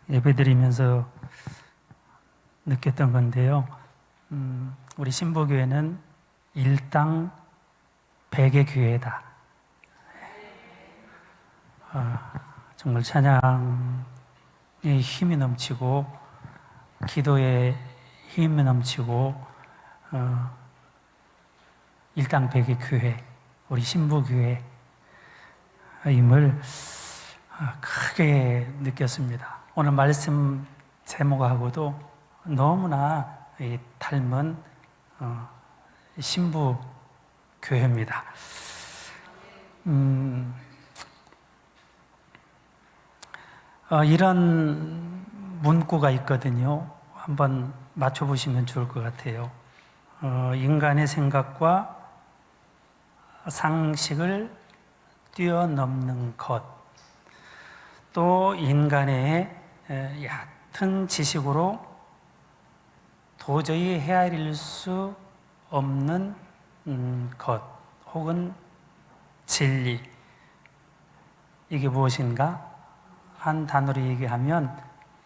예배드리면서 느꼈던 건데요. 우리 신보교회는 일당 100의 교회다. 정말 찬양에 힘이 넘치고 기도에 힘이 넘치고 일당 100의 교회, 우리 신보교회임을 크게 느꼈습니다. 오늘 말씀 제목하고도 너무나 닮은 신부교회입니다. 이런 문구가 있거든요. 한번 맞춰보시면 좋을 것 같아요. 인간의 생각과 상식을 뛰어넘는 것, 또 인간의 얕은 지식으로 도저히 헤아릴 수 없는 것, 혹은 진리, 이게 무엇인가? 한 단어로 얘기하면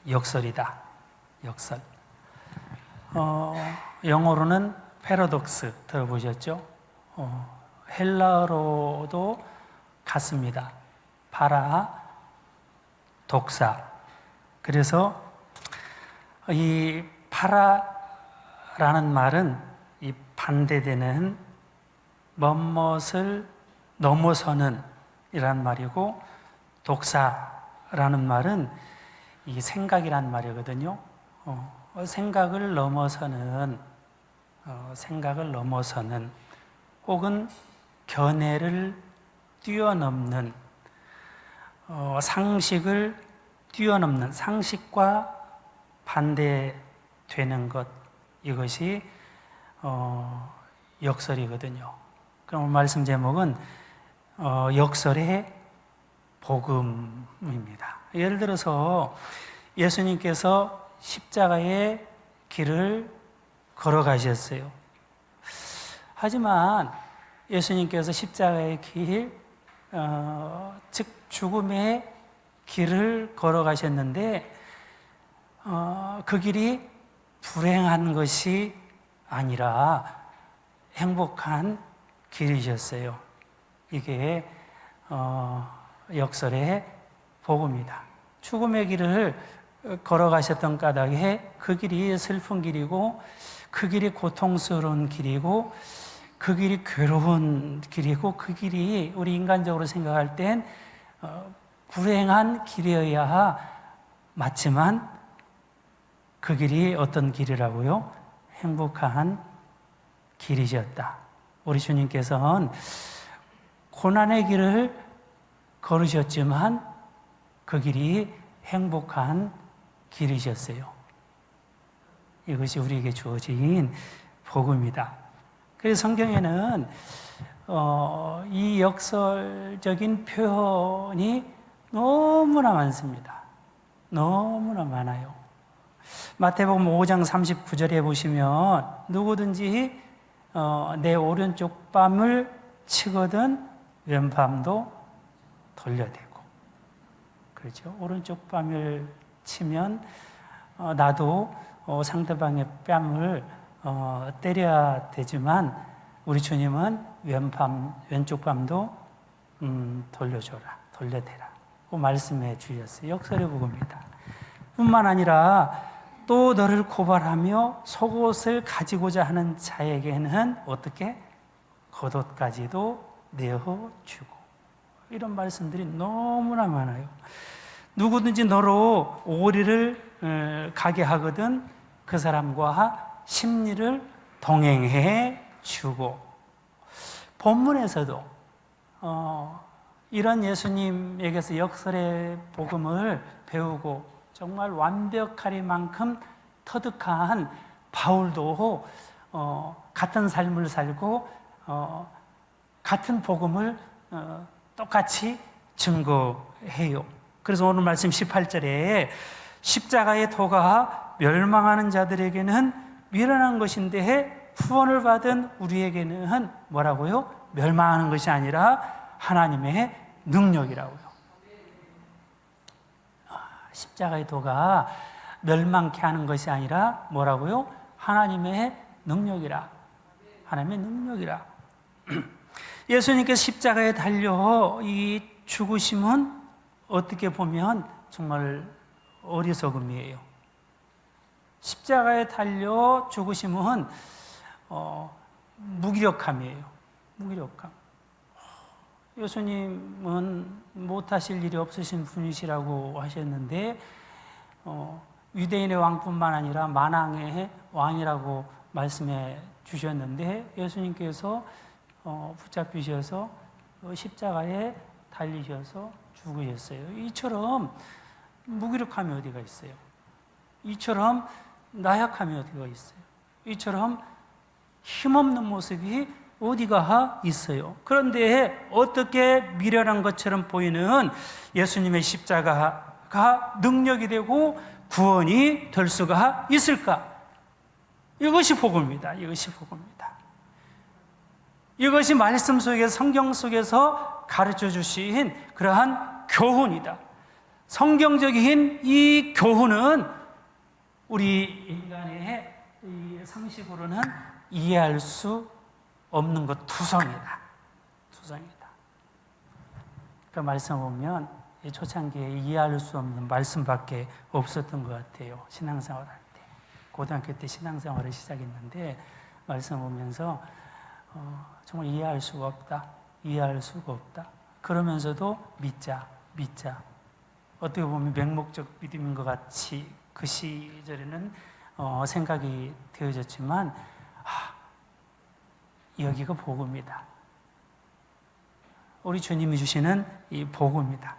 역설이다. 역설. 영어로는 패러독스 들어보셨죠? 헬라어로도 같습니다. 파라독사. 그래서 이 파라라는 말은 이 반대되는 멋을 넘어서는 이란 말이고, 독사라는 말은 이 생각이란 말이거든요. 생각을 넘어서는 혹은 견해를 뛰어넘는, 상식을 뛰어넘는, 상식과 반대되는 것, 이것이 역설이거든요. 그럼 말씀 제목은 역설의 복음입니다. 예를 들어서 예수님께서 십자가의 길을 걸어가셨어요. 하지만 예수님께서 십자가의 길, 즉 죽음의 길을 걸어가셨는데 그 길이 불행한 것이 아니라 행복한 길이셨어요. 이게 역설의 복음이다. 죽음의 길을 걸어가셨던 까닭에 그 길이 슬픈 길이고, 그 길이 고통스러운 길이고, 그 길이 괴로운 길이고, 그 길이 우리 인간적으로 생각할 땐 불행한 길이어야 맞지만, 그 길이 어떤 길이라고요? 행복한 길이셨다. 우리 주님께서는 고난의 길을 걸으셨지만 그 길이 행복한 길이셨어요. 이것이 우리에게 주어진 복음이다. 그래서 성경에는 이 역설적인 표현이 너무나 많습니다. 너무나 많아요. 마태복음 5장 39절에 보시면 누구든지 내 오른쪽 뺨을 치거든 왼밤도 돌려대고, 그렇죠? 오른쪽 뺨을 치면 나도 상대방의 뺨을 때려야 되지만, 우리 주님은 왼쪽 뺨도 돌려줘라, 돌려대라 고 말씀해 주셨어요. 역설의 복음입니다. 뿐만 아니라 또 너를 고발하며 속옷을 가지고자 하는 자에게는 어떻게? 겉옷까지도 내어주고. 이런 말씀들이 너무나 많아요. 누구든지 너로 오리를 가게 하거든 그 사람과 십리를 동행해 주고. 본문에서도 이런 예수님에게서 역설의 복음을 배우고 정말 완벽하리만큼 터득한 바울도 같은 삶을 살고 같은 복음을 똑같이 증거해요. 그래서 오늘 말씀 18절에 십자가의 도가 멸망하는 자들에게는 미련한 것인데 후원을 받은 우리에게는 뭐라고요? 멸망하는 것이 아니라 하나님의 능력이라고요. 십자가의 도가 멸망케 하는 것이 아니라 뭐라고요? 하나님의 능력이라. 하나님의 능력이라. 예수님께서 십자가에 달려 이 죽으심은 어떻게 보면 정말 어리석음이에요. 십자가에 달려 죽으심은 무기력함이에요. 무기력함. 예수님은 못하실 일이 없으신 분이시라고 하셨는데 유대인의 왕뿐만 아니라 만왕의 왕이라고 말씀해 주셨는데 예수님께서 붙잡히셔서 십자가에 달리셔서 죽으셨어요. 이처럼 무기력함이 어디가 있어요? 이처럼 나약함이 어디가 있어요? 이처럼 힘없는 모습이 어디가 있어요? 그런데 어떻게 미련한 것처럼 보이는 예수님의 십자가가 능력이 되고 구원이 될 수가 있을까? 이것이 복음입니다. 이것이 복음입니다. 이것이 말씀 속에서, 성경 속에서 가르쳐 주신 그러한 교훈이다. 성경적인 이 교훈은 우리 인간의 이 상식으로는 이해할 수 없는 것 투성이다. 투성이다. 그 말씀 보면 초창기에 이해할 수 없는 말씀밖에 없었던 것 같아요. 신앙생활 할 때. 고등학교 때 신앙생활을 시작했는데 말씀 보면서 정말 이해할 수가 없다. 이해할 수가 없다. 그러면서도 믿자. 어떻게 보면 맹목적 믿음인 것 같이 그 시절에는 생각이 되어졌지만 여기가 복음이다. 우리 주님이 주시는 이 복음이다.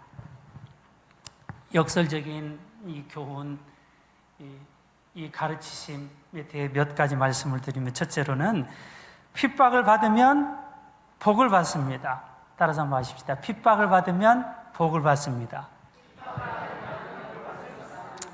역설적인 이 교훈, 이 가르치심에 대해 몇 가지 말씀을 드리면 첫째로는 핍박을 받으면 복을 받습니다. 따라서 한번 하십시다. 핍박을 받으면 복을 받습니다.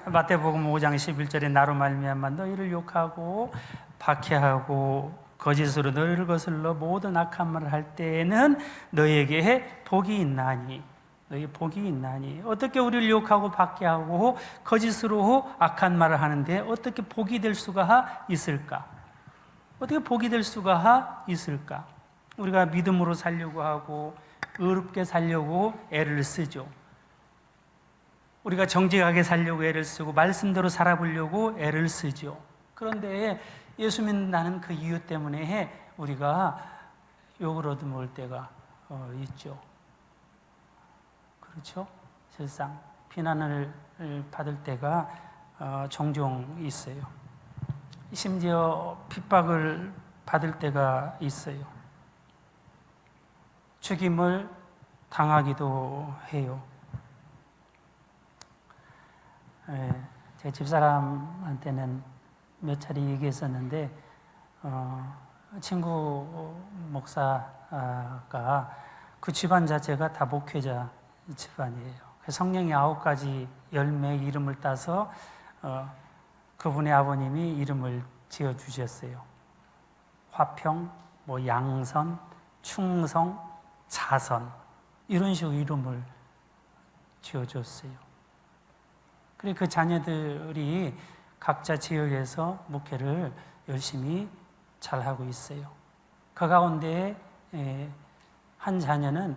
마태복음 5장 11절에 나로 말미암아 너희를 욕하고 박해하고 거짓으로 너희를 거슬러 모든 악한 말을 할 때에는 너희에게 복이 있나니. 너희 복이 있나니. 어떻게 우리를 욕하고 박해하고 거짓으로 악한 말을 하는데 어떻게 복이 될 수가 있을까? 어떻게 복이 될 수가 있을까? 우리가 믿음으로 살려고 하고 의롭게 살려고 애를 쓰죠. 우리가 정직하게 살려고 애를 쓰고 말씀대로 살아보려고 애를 쓰죠. 그런데 예수 믿는다는 그 이유 때문에 우리가 욕을 얻어먹을 때가 있죠. 그렇죠? 실상 비난을 받을 때가 종종 있어요. 심지어 핍박을 받을 때가 있어요. 죽임을 당하기도 해요. 제 집사람한테는 몇 차례 얘기했었는데 친구 목사가 그 집안 자체가 다 목회자 집안이에요. 성령의 9가지 열매 이름을 따서 그분의 아버님이 이름을 지어주셨어요. 화평, 양선, 충성, 자선 이런 식으로 이름을 지어줬어요. 그리고 그 자녀들이 각자 지역에서 목회를 열심히 잘하고 있어요. 그 가운데 한 자녀는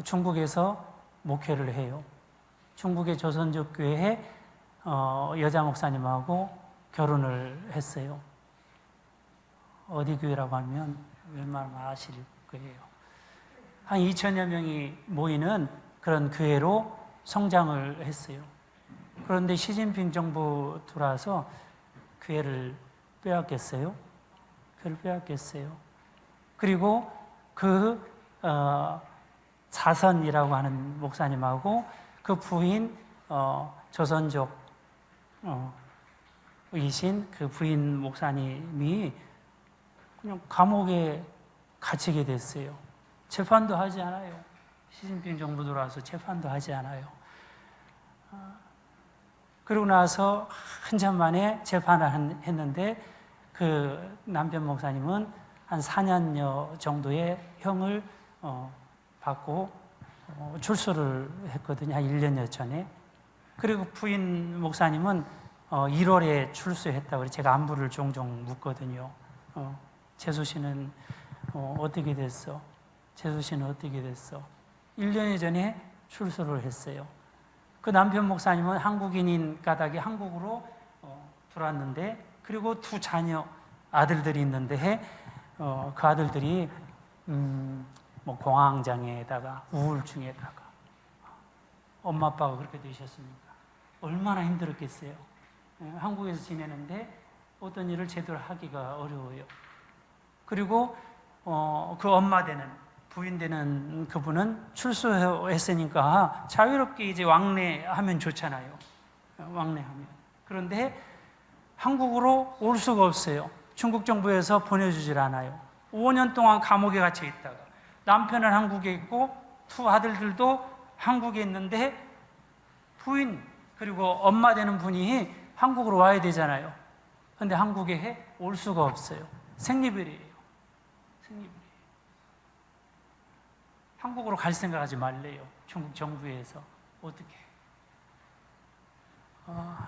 중국에서 목회를 해요. 중국의 조선족 교회에 여자 목사님하고 결혼을 했어요. 어디 교회라고 하면 웬만하면 아실 거예요. 한 2천여 명이 모이는 그런 교회로 성장을 했어요. 그런데 시진핑 정부 들어와서 교회를 빼앗겼어요. 교회를 빼앗겼어요. 그리고 그 자선이라고 하는 목사님하고 그 부인 조선족 이신 그 부인 목사님이 그냥 감옥에 갇히게 됐어요. 재판도 하지 않아요. 시진핑 정부 들어와서 재판도 하지 않아요. 그러고 나서 한참 만에 재판을 했는데 그 남편 목사님은 한 4년여 정도의 형을 받고 출소를 했거든요. 한 1년여 전에. 그리고 부인 목사님은 1월에 출소했다고 제가 안부를 종종 묻거든요. 재수 씨는 어떻게 됐어? 재수 씨는 어떻게 됐어? 1년 전에 출소를 했어요. 그 남편 목사님은 한국인인 까닭에 한국으로 들어왔는데, 그리고 두 자녀 아들들이 있는데 그 아들들이 뭐 공황장애에다가 우울증에다가 엄마 아빠가 그렇게 되셨습니까? 얼마나 힘들었겠어요. 한국에서 지내는데 어떤 일을 제대로 하기가 어려워요. 그리고 그 엄마 되는, 부인 되는 그분은 출소했으니까 자유롭게 이제 왕래하면 좋잖아요. 왕래하면. 그런데 한국으로 올 수가 없어요. 중국 정부에서 보내주질 않아요. 5년 동안 감옥에 갇혀 있다가, 남편은 한국에 있고 두 아들들도 한국에 있는데, 부인 그리고 엄마 되는 분이 한국으로 와야 되잖아요. 그런데 한국에 올 수가 없어요. 생리별이에요. 생리별이에요. 한국으로 갈 생각하지 말래요. 중국 정부에서. 어떻게?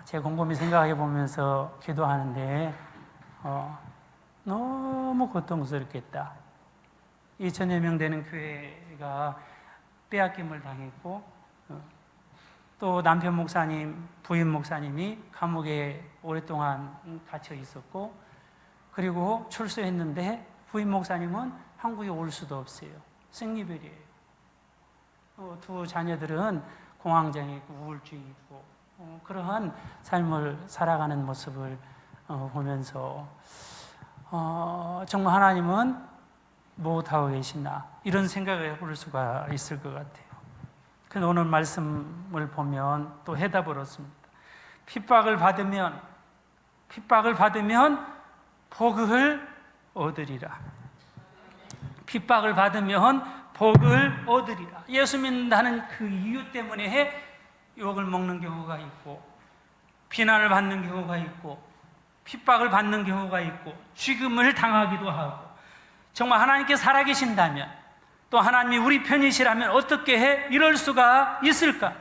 제가 곰곰이 생각해 보면서 기도하는데 너무 고통스럽겠다. 2,000여 명 되는 교회가 빼앗김을 당했고, 또 남편 목사님, 부인 목사님이 감옥에 오랫동안 갇혀 있었고, 그리고 출소했는데 부인 목사님은 한국에 올 수도 없어요. 생리별이에요. 두 자녀들은 공황장애 있고 우울증이 있고, 그러한 삶을 살아가는 모습을 보면서 정말 하나님은 못하고 계시나, 이런 생각을 해볼 수가 있을 것 같아요. 그래서 오늘 말씀을 보면 또 해답을 얻습니다. 핍박을 받으면 복을 얻으리라. 핍박을 받으면 복을 얻으리라. 예수 믿는다는 그 이유 때문에 욕을 먹는 경우가 있고, 비난을 받는 경우가 있고, 핍박을 받는 경우가 있고, 죽임을 당하기도 하고, 정말 하나님께 살아계신다면, 또 하나님이 우리 편이시라면 어떻게 이럴 수가 있을까?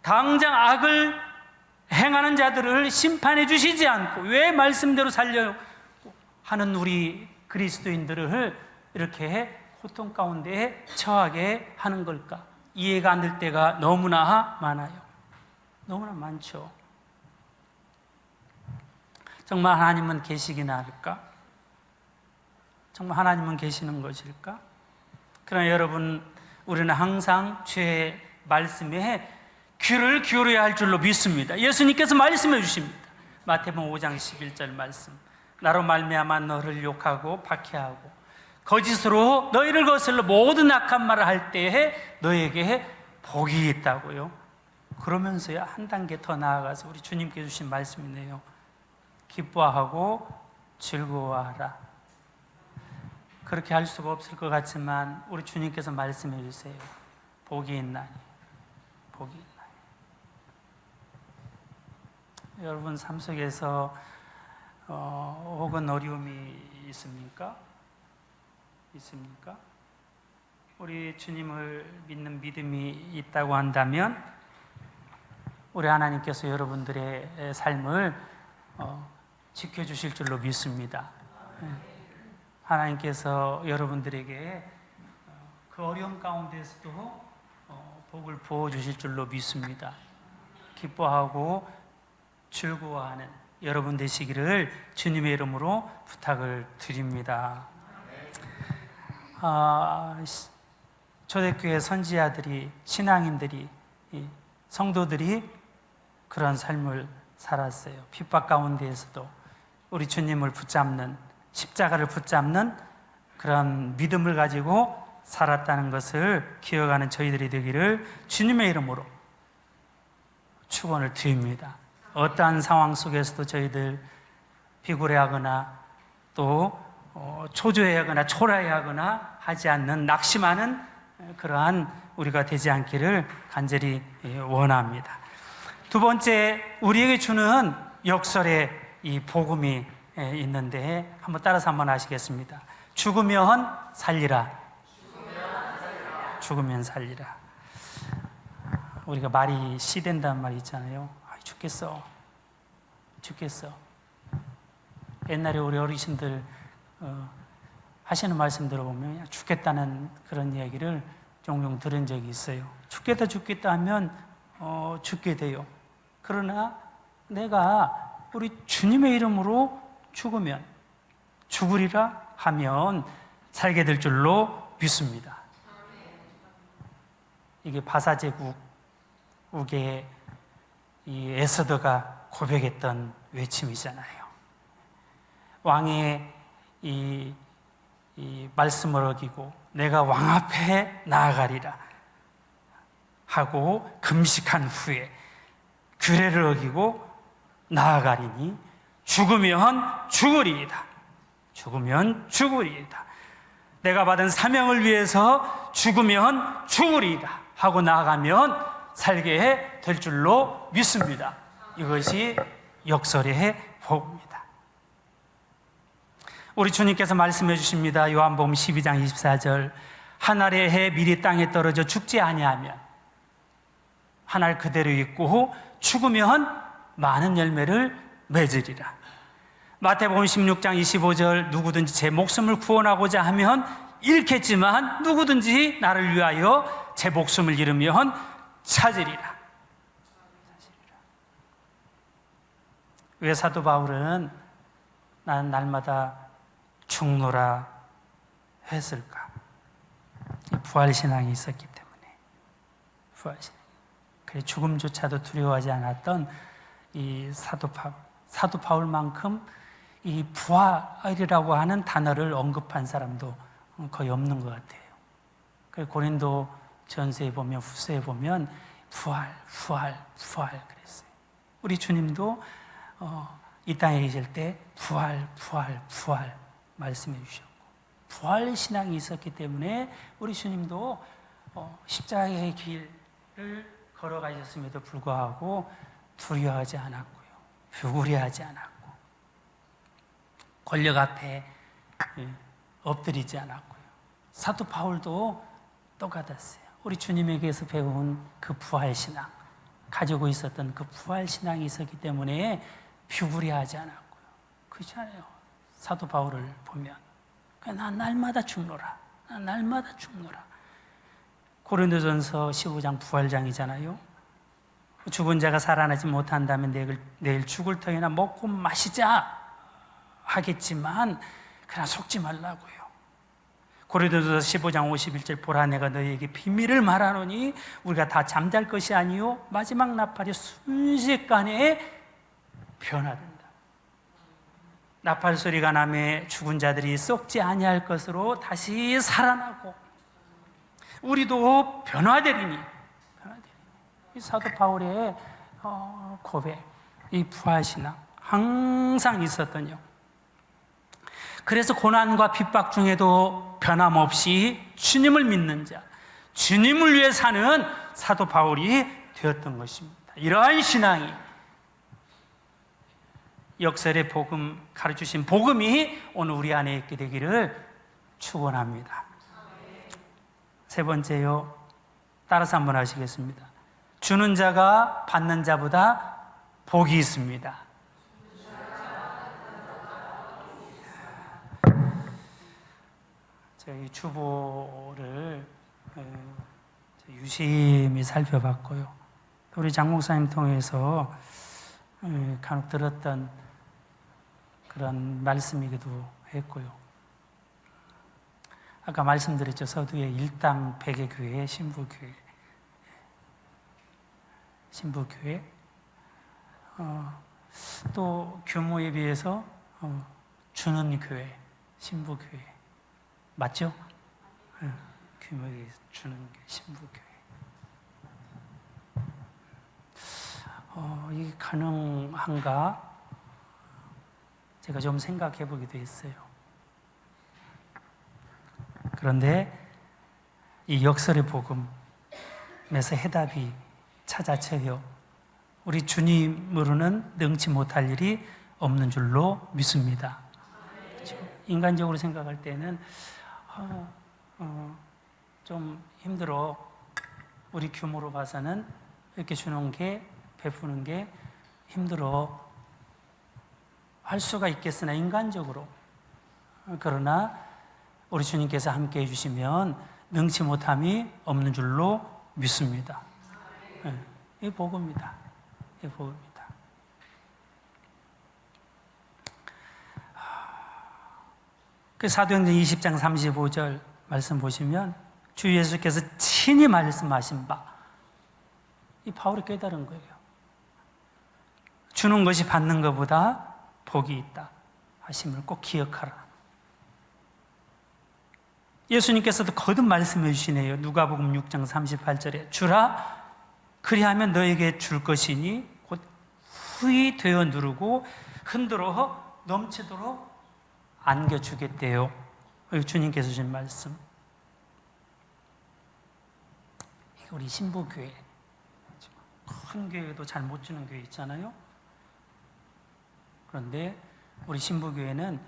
당장 악을 행하는 자들을 심판해 주시지 않고 왜 말씀대로 살려고 하는 우리 그리스도인들을 이렇게 고통 가운데 처하게 하는 걸까? 이해가 안 될 때가 너무나 많아요. 너무나 많죠. 정말 하나님은 계시기나 할까? 정말 하나님은 계시는 것일까? 그러나 여러분, 우리는 항상 주의 말씀에 귀를 기울여야 할 줄로 믿습니다. 예수님께서 말씀해 주십니다. 마태복음 5장 11절 말씀. 나로 말미암아 너를 욕하고 박해하고 거짓으로 너희를 거슬러 모든 악한 말을 할 때에 너에게 복이 있다고요. 그러면서야 한 단계 더 나아가서 우리 주님께 주신 말씀이네요. 기뻐하고 즐거워하라. 그렇게 할 수가 없을 것 같지만 우리 주님께서 말씀해 주세요. 복이 있나니, 복이 있나니. 여러분 삶 속에서 혹은 어려움이 있습니까? 있습니까? 우리 주님을 믿는 믿음이 있다고 한다면 우리 하나님께서 여러분들의 삶을 지켜주실 줄로 믿습니다. 하나님께서 여러분들에게 그 어려움 가운데서도 복을 부어주실 줄로 믿습니다. 기뻐하고 즐거워하는 여러분 되시기를 주님의 이름으로 부탁을 드립니다. 초대교회 선지자들이, 신앙인들이, 성도들이 그런 삶을 살았어요. 핍박 가운데에서도 우리 주님을 붙잡는, 십자가를 붙잡는 그런 믿음을 가지고 살았다는 것을 기억하는 저희들이 되기를 주님의 이름으로 축원을 드립니다. 어떠한 상황 속에서도 저희들 비굴해하거나 또 초조해하거나 초라해하거나 하지 않는, 낙심하는 그러한 우리가 되지 않기를 간절히 원합니다. 두 번째, 우리에게 주는 역설의 이 복음이 있는데 한번 따라서 한번 하시겠습니다. 죽으면 살리라. 죽으면 살리라. 우리가 말이 씨된다는 말이 있잖아요. 죽겠어. 옛날에 우리 어르신들 하시는 말씀 들어보면 죽겠다는 그런 이야기를 종종 들은 적이 있어요. 죽겠다 하면 죽게 돼요. 그러나 내가 우리 주님의 이름으로 죽으리라 하면 살게 될 줄로 믿습니다. 이게 바사제국의 이 에스더가 고백했던 외침이잖아요. 왕의 이 말씀을 어기고 내가 왕 앞에 나아가리라 하고 금식한 후에 규례를 어기고 나아가리니 죽으면 죽으리이다. 내가 받은 사명을 위해서 죽으면 죽으리이다 하고 나아가면 살게 될 줄로 믿습니다. 이것이 역설의 복음입니다. 우리 주님께서 말씀해 주십니다. 요한복음 12장 24절 한 알의 해 미리 땅에 떨어져 죽지 아니하면 한 알 그대로 있고 죽으면 많은 열매를 맺으리라. 마태복음 16장 25절 누구든지 제 목숨을 구원하고자 하면 잃겠지만 누구든지 나를 위하여 제 목숨을 잃으면 찾으리라. 왜 사도 바울은 나는 날마다 죽노라 했을까? 부활신앙이 있었기 때문에. 부활신앙. 그래 죽음조차도 두려워하지 않았던 이 사도 바울만큼 이 부활이라고 하는 단어를 언급한 사람도 거의 없는 것 같아요. 그래 고린도 전서에 보면 후서에 보면 부활 그랬어요. 우리 주님도 이 땅에 계실 때 부활 말씀해 주셨고 부활 신앙이 있었기 때문에 우리 주님도 십자가의 길을 걸어가셨음에도 불구하고 두려워하지 않았고요. 부구리하지 않았고 권력 앞에 엎드리지 않았고요. 사도 바울도 똑같았어요. 우리 주님에게서 배운 그 부활신앙, 가지고 있었던 그 부활신앙이 있었기 때문에 비구리하지 않았고요. 그렇잖아요. 사도 바울을 보면 난 날마다 죽노라. 고린도전서 15장 부활장이잖아요. 죽은 자가 살아나지 못한다면 내일 죽을 터이나 먹고 마시자 하겠지만 그러나 속지 말라고요. 고린도전서 15장 51절 보라 내가 너희에게 비밀을 말하노니 우리가 다 잠잘 것이 아니요 마지막 나팔이 순식간에 변화된다. 나팔 소리가 나매 죽은 자들이 썩지 아니할 것으로 다시 살아나고 우리도 변화되리니. 이 사도 바울의 고백, 이 부활신앙 항상 있었던요. 그래서 고난과 핍박 중에도 변함없이 주님을 믿는 자, 주님을 위해 사는 사도 바울이 되었던 것입니다. 이러한 신앙이 역설의 복음, 가르치신 복음이 오늘 우리 안에 있게 되기를 축원합니다. 세 번째요, 따라서 한번 하시겠습니다. 주는 자가 받는 자보다 복이 있습니다. 저희 주보를 유심히 살펴봤고요. 우리 장 목사님 통해서 간혹 들었던 그런 말씀이기도 했고요. 아까 말씀드렸죠. 서두에 일당 100의 교회, 신부교회. 또 규모에 비해서 주는 교회, 신부교회. 맞죠? 규모에 비해서 주는 교회, 신부교회. 이게 가능한가? 제가 좀 생각해 보기도 했어요. 그런데 이 역설의 복음에서 해답이 찾아져요. 우리 주님으로는 능치 못할 일이 없는 줄로 믿습니다. 인간적으로 생각할 때는 좀 힘들어. 우리 규모로 봐서는 이렇게 주는 게, 베푸는 게 힘들어 할 수가 있겠으나 인간적으로, 그러나 우리 주님께서 함께 해주시면 능치 못함이 없는 줄로 믿습니다. 이 복음입니다. 이 복음입니다. 그 사도행전 20장 35절 말씀 보시면 주 예수께서 친히 말씀하신 바, 이 바울이 깨달은 거예요. 주는 것이 받는 것보다 복이 있다 하심을 꼭 기억하라. 예수님께서도 거듭 말씀해 주시네요. 누가복음 6장 38절에 주라 그리하면 너에게 줄 것이니 곧 후히 되어 누르고 흔들어 넘치도록 안겨주겠대요. 주님께서 주신 말씀. 우리 신부교회, 큰 교회도 잘 못 주는 교회 있잖아요. 그런데 우리 신부교회는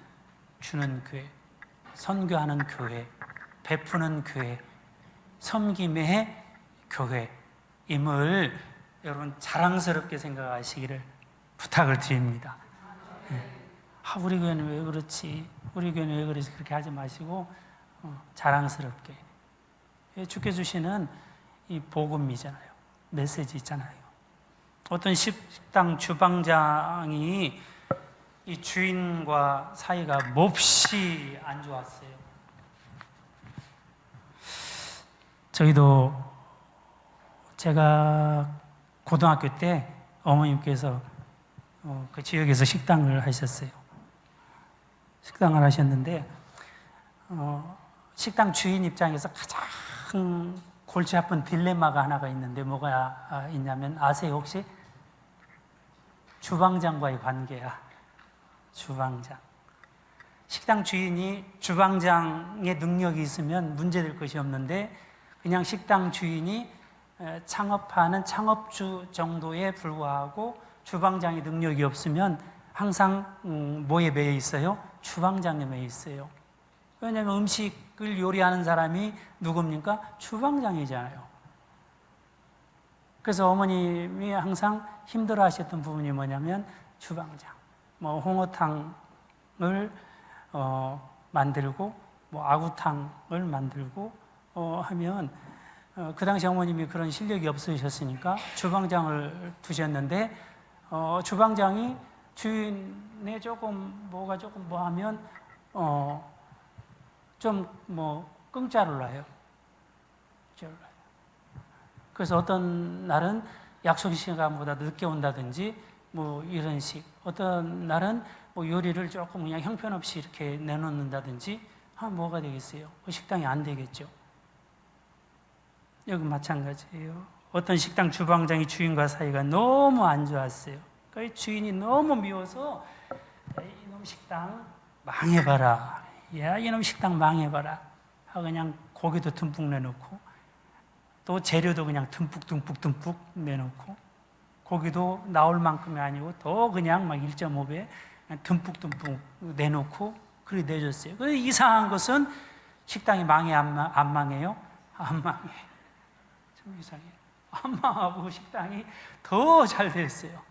주는 교회, 선교하는 교회, 베푸는 교회, 섬김의 교회임을 여러분 자랑스럽게 생각하시기를 부탁을 드립니다. 우리 교회는 왜 그렇지? 우리 교회는 왜 그렇지? 그렇게 하지 마시고 자랑스럽게. 주께 주시는 이 복음이잖아요. 메시지 있잖아요. 어떤 식당 주방장이 이 주인과 사이가 몹시 안 좋았어요. 저희도 제가 고등학교 때 어머님께서 그 지역에서 식당을 하셨어요. 식당을 하셨는데 식당 주인 입장에서 가장 골치 아픈 딜레마가 하나가 있는데 뭐가 있냐면 아세요 혹시? 주방장과의 관계야. 주방장. 식당 주인이 주방장의 능력이 있으면 문제될 것이 없는데 그냥 식당 주인이 창업하는 창업주 정도에 불과하고 주방장의 능력이 없으면 항상 뭐에 매여 있어요? 주방장에 매여 있어요. 왜냐하면 음식을 요리하는 사람이 누굽니까? 주방장이잖아요. 그래서 어머님이 항상 힘들어 하셨던 부분이 뭐냐면 주방장. 뭐 홍어탕을 만들고 뭐 아구탕을 만들고 하면 그 당시 어머님이 그런 실력이 없으셨으니까 주방장을 두셨는데 주방장이 주인의 조금 뭐가 조금 뭐 하면 좀 뭐 끙짜를 놔요. 그래서 어떤 날은 약속 시간보다 늦게 온다든지 뭐 이런 식, 어떤 날은 뭐 요리를 조금 그냥 형편없이 이렇게 내놓는다든지 하면 뭐가 되겠어요? 그 식당이 안 되겠죠. 여기 마찬가지예요. 어떤 식당 주방장이 주인과 사이가 너무 안 좋았어요. 그 주인이 너무 미워서 이놈 식당 망해봐라. 야, 이놈 식당 망해봐라. 하고 그냥 고기도 듬뿍 내놓고 또 재료도 그냥 듬뿍 내놓고 고기도 나올 만큼이 아니고 더 그냥 막 1.5배 듬뿍 내놓고 그렇게 내줬어요. 그 이상한 것은 식당이 망해 안 망해요? 안 망해. 참 이상해요. 안 망하고 식당이 더 잘 됐어요.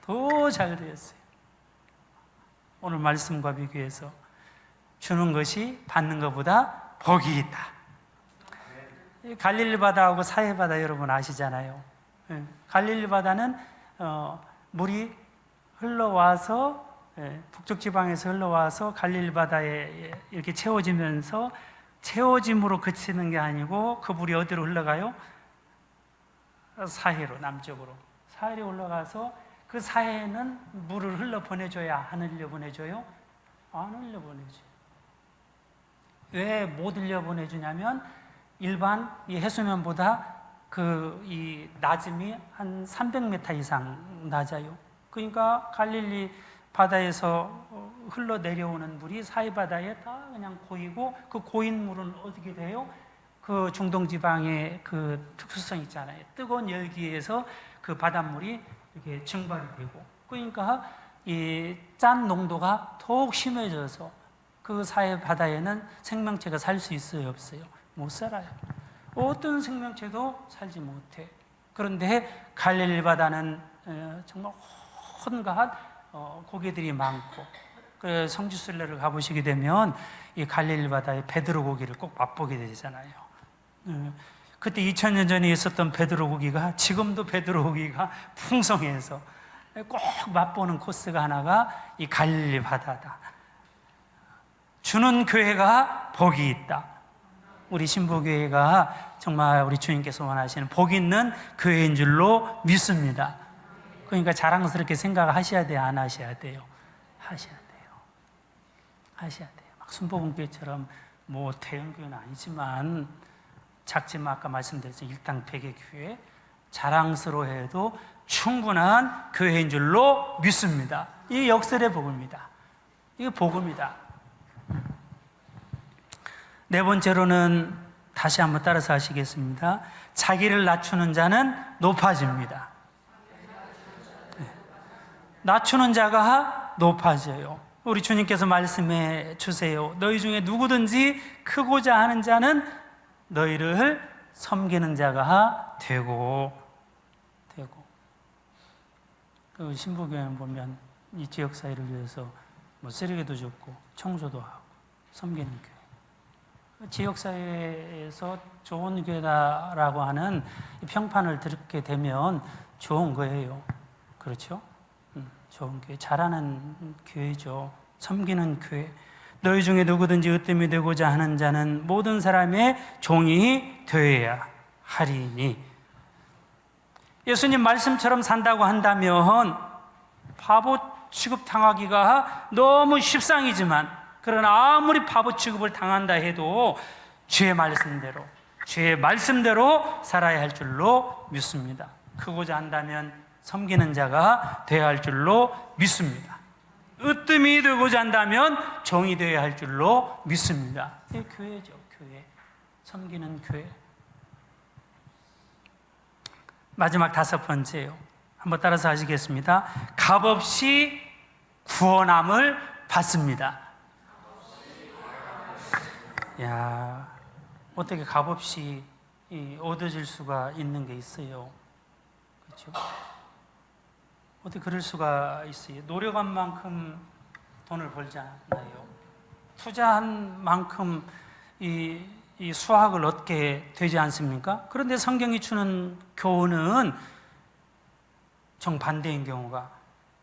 더 잘 되었어요. 오늘 말씀과 비교해서 주는 것이 받는 것보다 복이 있다. 갈릴리 바다하고 사해 바다 여러분 아시잖아요. 갈릴리 바다는 물이 흘러와서 북쪽 지방에서 흘러와서 갈릴리 바다에 이렇게 채워지면서 채워짐으로 그치는 게 아니고 그 물이 어디로 흘러가요? 사해로, 남쪽으로. 사해로 올라가서 그 사해는 물을 흘러 보내줘야 안 흘려 보내줘요? 안 흘려 보내줘요. 왜 못 흘려 보내주냐면 일반 이 해수면보다 이 낮음이 한 300m 이상 낮아요. 그러니까 갈릴리 바다에서 흘러 내려오는 물이 사해 바다에 다 그냥 고이고 그 고인 물은 어떻게 돼요? 그 중동 지방의 그 특수성 있잖아요. 뜨거운 열기에서 그 바닷물이 이렇게 증발이 되고 그러니까 이 짠 농도가 더욱 심해져서 그 사해 바다에는 생명체가 살 수 있어요, 없어요? 못 살아요. 어떤 생명체도 살지 못해. 그런데 갈릴리 바다는 정말 온갖 고기들이 많고, 그 성지순례를 가보시게 되면 이 갈릴리 바다의 베드로 고기를 꼭 맛보게 되잖아요. 그때 2000년 전에 있었던 베드로 고기가 지금도 베드로 고기가 풍성해서 꼭 맛보는 코스가 하나가 이 갈릴리 바다다. 주는 교회가 복이 있다. 우리 신부교회가 정말 우리 주님께서 원하시는 복 있는 교회인 줄로 믿습니다. 그러니까 자랑스럽게 생각하셔야 돼요? 안 하셔야 돼요? 하셔야 돼요. 하셔야 돼요. 막 순복음교회처럼 뭐 대형교회는 아니지만 작지만 아까 말씀드렸죠. 일당백의 교회 자랑스러워해도 충분한 교회인 줄로 믿습니다. 이게 역설의 복음입니다. 이게 복음이다. 네 번째로는 다시 한번 따라서 하시겠습니다. 자기를 낮추는 자는 높아집니다. 낮추는 자가 높아져요. 우리 주님께서 말씀해 주세요. 너희 중에 누구든지 크고자 하는 자는 너희를 섬기는 자가 되고. 그 신부교회는 보면 이 지역 사회를 위해서 뭐 쓰레기도 줍고 청소도 하고 섬기는 교회. 지역 사회에서 좋은 교회다라고 하는 평판을 듣게 되면 좋은 거예요. 그렇죠? 좋은 교회, 잘하는 교회죠. 섬기는 교회. 너희 중에 누구든지 으뜸이 되고자 하는 자는 모든 사람의 종이 되어야 하리니. 예수님 말씀처럼 산다고 한다면 바보 취급 당하기가 너무 십상이지만, 그러나 아무리 바보 취급을 당한다 해도 주의 말씀대로 살아야 할 줄로 믿습니다. 크고자 한다면 섬기는 자가 되어야 할 줄로 믿습니다. 으뜸이 되고자 한다면 종이 되어야 할 줄로 믿습니다. 이게 교회죠. 교회. 섬기는 교회. 마지막 다섯 번째요. 한번 따라서 하시겠습니다. 값없이 구원함을 받습니다. 야, 어떻게 값없이 얻어질 수가 있는 게 있어요? 그렇죠? 어떻게 그럴 수가 있어요? 노력한 만큼 돈을 벌지 않나요? 투자한 만큼 이 수확을 얻게 되지 않습니까? 그런데 성경이 주는 교훈은 정반대인 경우가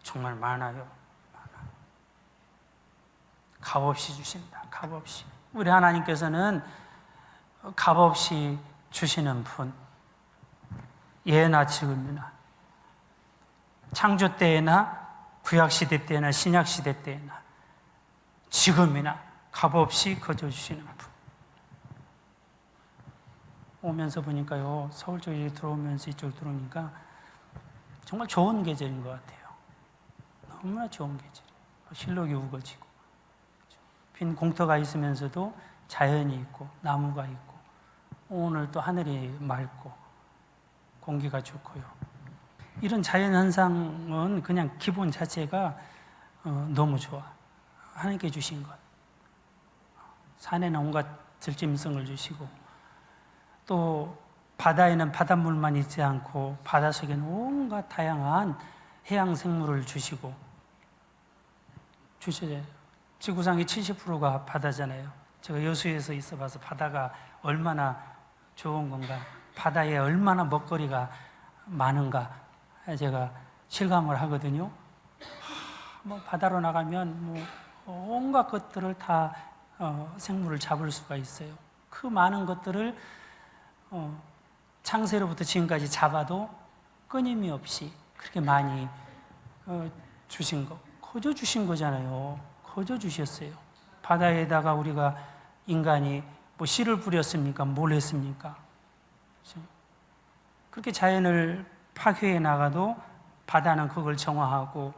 정말 많아요. 값없이 주신다. 값없이. 우리 하나님께서는 값없이 주시는 분. 예나 지금이나 창조 때나 구약시대 때나 신약시대 때나 지금이나 값없이 거저주시는 분. 오면서 보니까요, 서울 쪽에 들어오면서 이쪽 들어오니까 정말 좋은 계절인 것 같아요. 너무나 좋은 계절이에요. 실록이 우거지고 빈 공터가 있으면서도 자연이 있고 나무가 있고, 오늘 또 하늘이 맑고 공기가 좋고요. 이런 자연 현상은 그냥 기본 자체가 너무 좋아. 하나님께 주신 것. 산에는 온갖 들짐승을 주시고, 또 바다에는 바닷물만 있지 않고 바닷속에는 온갖 다양한 해양 생물을 주시고 주셔요. 지구상의 70%가 바다잖아요. 제가 여수에서 있어봐서 바다가 얼마나 좋은 건가, 바다에 얼마나 먹거리가 많은가 제가 실감을 하거든요. 뭐 바다로 나가면 뭐 온갖 것들을 다 생물을 잡을 수가 있어요. 그 많은 것들을 창세로부터 지금까지 잡아도 끊임이 없이 그렇게 많이 주신 거, 거저 주신 거잖아요. 거저 주셨어요. 바다에다가 우리가 인간이 뭐 씨를 뿌렸습니까? 뭘 했습니까? 그렇죠? 그렇게 자연을 파괴해 나가도 바다는 그걸 정화하고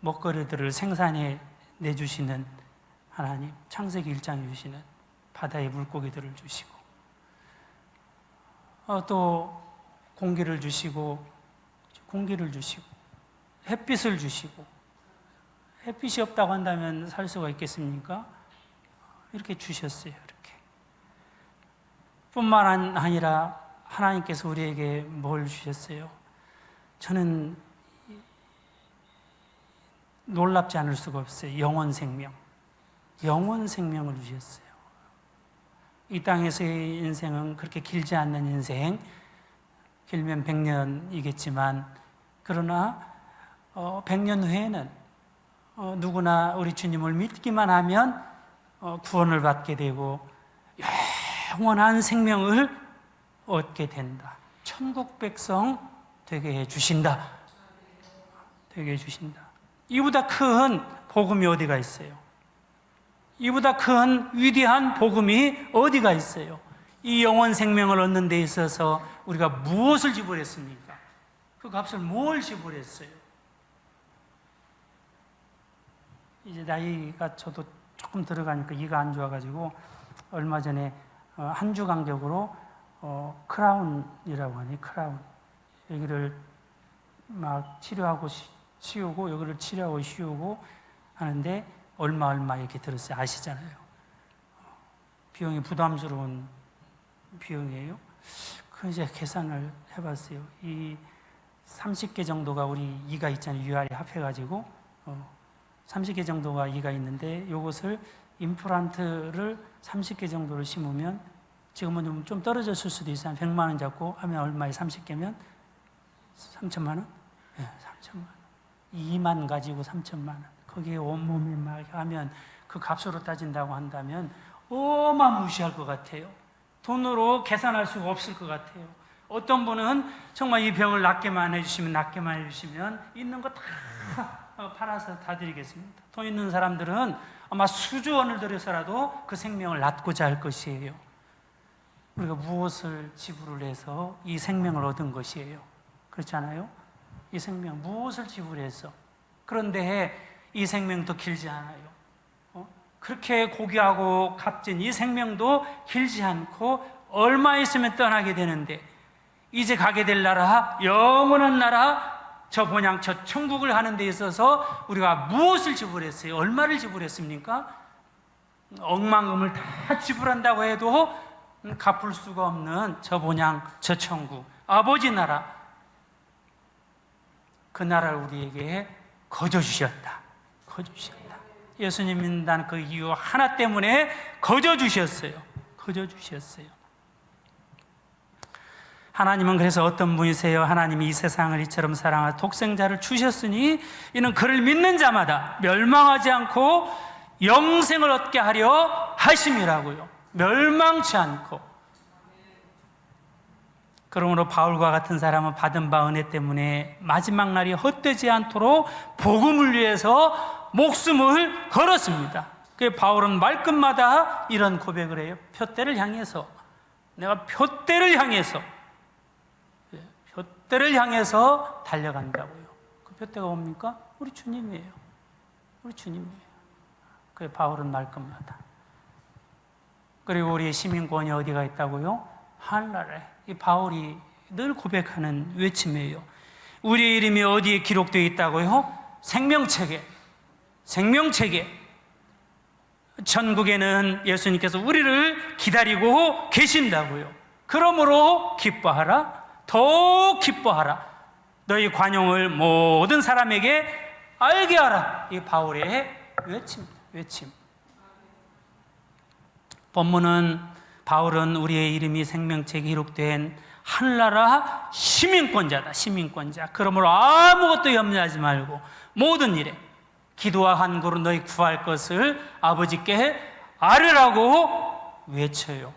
먹거리들을 생산해 내주시는 하나님, 창세기 1장에 주시는 바다의 물고기들을 주시고, 또 공기를 주시고 햇빛을 주시고, 햇빛이 없다고 한다면 살 수가 있겠습니까? 이렇게 주셨어요. 이렇게 뿐만 아니라 하나님께서 우리에게 뭘 주셨어요? 저는 놀랍지 않을 수가 없어요. 영원 생명. 영원 생명을 주셨어요. 이 땅에서의 인생은 그렇게 길지 않는 인생, 길면 100년이겠지만, 그러나 100년 후에는 누구나 우리 주님을 믿기만 하면 구원을 받게 되고 영원한 생명을 얻게 된다. 천국 백성 되게 해주신다. 되게 해주신다. 이보다 큰 복음이 어디가 있어요? 이보다 큰 위대한 복음이 어디가 있어요? 이 영원 생명을 얻는 데 있어서 우리가 무엇을 지불했습니까? 그 값을 뭘 지불했어요? 이제 나이가 저도 조금 들어가니까 이가 안 좋아가지고 얼마 전에 한 주 간격으로 크라운이라고 하니, 크라운. 여기를 막 치료하고 씌우고, 여기를 치료하고 씌우고 하는데 얼마 이렇게 들었어요. 아시잖아요. 비용이 부담스러운 비용이에요. 그 이제 계산을 해봤어요. 이 30개 정도가 우리 이가 있잖아요. UR이 합해가지고 30개 정도가 이가 있는데 이것을 임플란트를 30개 정도를 심으면 지금은 좀 떨어졌을 수도 있어요. 한 100만 원 잡고 하면 얼마에 30개면 3천만 원? 네, 3천만 원. 2만 가지고 3천만 원. 거기에 온몸에 막 하면 그 값으로 따진다고 한다면 어마무시할 것 같아요. 돈으로 계산할 수가 없을 것 같아요. 어떤 분은 정말 이 병을 낫게만 해주시면 있는 거 다 팔아서 다 드리겠습니다. 돈 있는 사람들은 아마 수조 원을 들여서라도 그 생명을 낫고자 할 것이에요. 우리가 무엇을 지불을 해서 이 생명을 얻은 것이에요? 그렇지 않아요? 이 생명 무엇을 지불해서? 그런데 이 생명도 길지 않아요. 그렇게 고귀하고 값진 이 생명도 길지 않고 얼마 있으면 떠나게 되는데, 이제 가게 될 나라, 영원한 나라, 저 본향, 저 천국을 하는 데 있어서 우리가 무엇을 지불했어요? 얼마를 지불했습니까? 억만금을 다 지불한다고 해도 갚을 수가 없는 저 본향, 저 천국, 아버지 나라, 그 나라를 우리에게 거저주셨다. 거저주셨다. 예수님 믿는다는 그 이유 하나 때문에 거저주셨어요. 거저주셨어요. 하나님은 그래서 어떤 분이세요? 하나님이 이 세상을 이처럼 사랑하 독생자를 주셨으니 이는 그를 믿는 자마다 멸망하지 않고 영생을 얻게 하려 하심이라고요. 멸망치 않고. 그러므로 바울과 같은 사람은 받은 바 은혜 때문에 마지막 날이 헛되지 않도록 복음을 위해서 목숨을 걸었습니다. 그 바울은 말끝마다 이런 고백을 해요. 표대를 향해서, 내가 표대를 향해서 달려간다고요. 그 표대가 뭡니까? 우리 주님이에요. 우리 주님이에요. 그 바울은 말끝마다. 그리고 우리의 시민권이 어디가 있다고요? 하늘나라에. 이 바울이 늘 고백하는 외침이에요. 우리의 이름이 어디에 기록되어 있다고요? 생명책에. 천국에는 예수님께서 우리를 기다리고 계신다고요. 그러므로 기뻐하라. 더 기뻐하라. 너희 관용을 모든 사람에게 알게 하라. 이 바울의 외침. 본문은 바울은 우리의 이름이 생명책에 기록된 하늘나라 시민권자. 그러므로 아무것도 염려하지 말고 모든 일에 기도와 간구로 너희 구할 것을 아버지께 아뢰라고 외쳐요.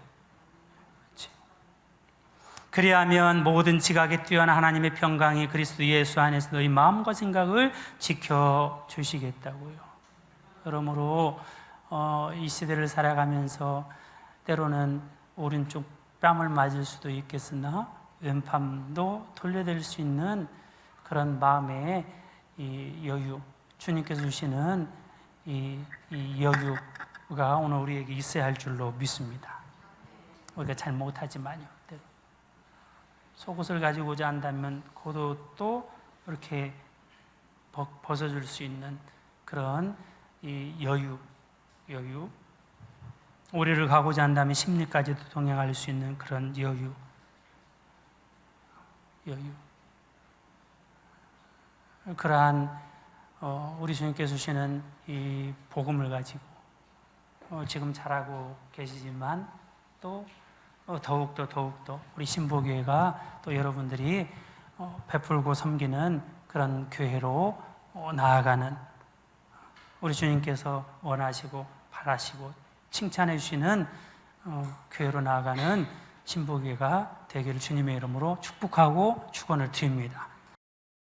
그리하면 모든 지각에 뛰어난 하나님의 평강이 그리스도 예수 안에서 너희 마음과 생각을 지켜주시겠다고요. 그러므로 이 시대를 살아가면서 때로는 오른쪽 뺨을 맞을 수도 있겠으나 왼팔도 돌려댈 수 있는 그런 마음의 이 여유, 주님께서 주시는 이 여유가 오늘 우리에게 있어야 할 줄로 믿습니다. 우리가 잘 못하지만요. 속옷을 가지고자 한다면 겉옷도 이렇게 벗어줄 수 있는 그런 이 여유. 오리를 가고자 한다면 심리까지도 동행할 수 있는 그런 여유. 여유. 그러한 우리 주님께서 주시는 이 복음을 가지고 지금 잘하고 계시지만 또 더욱더 우리 신보교회가 또 여러분들이 베풀고 섬기는 그런 교회로 나아가는, 우리 주님께서 원하시고 바라시고 칭찬해 주시는 교회로 나아가는 신보교회가 되기를 주님의 이름으로 축복하고 축원을 드립니다.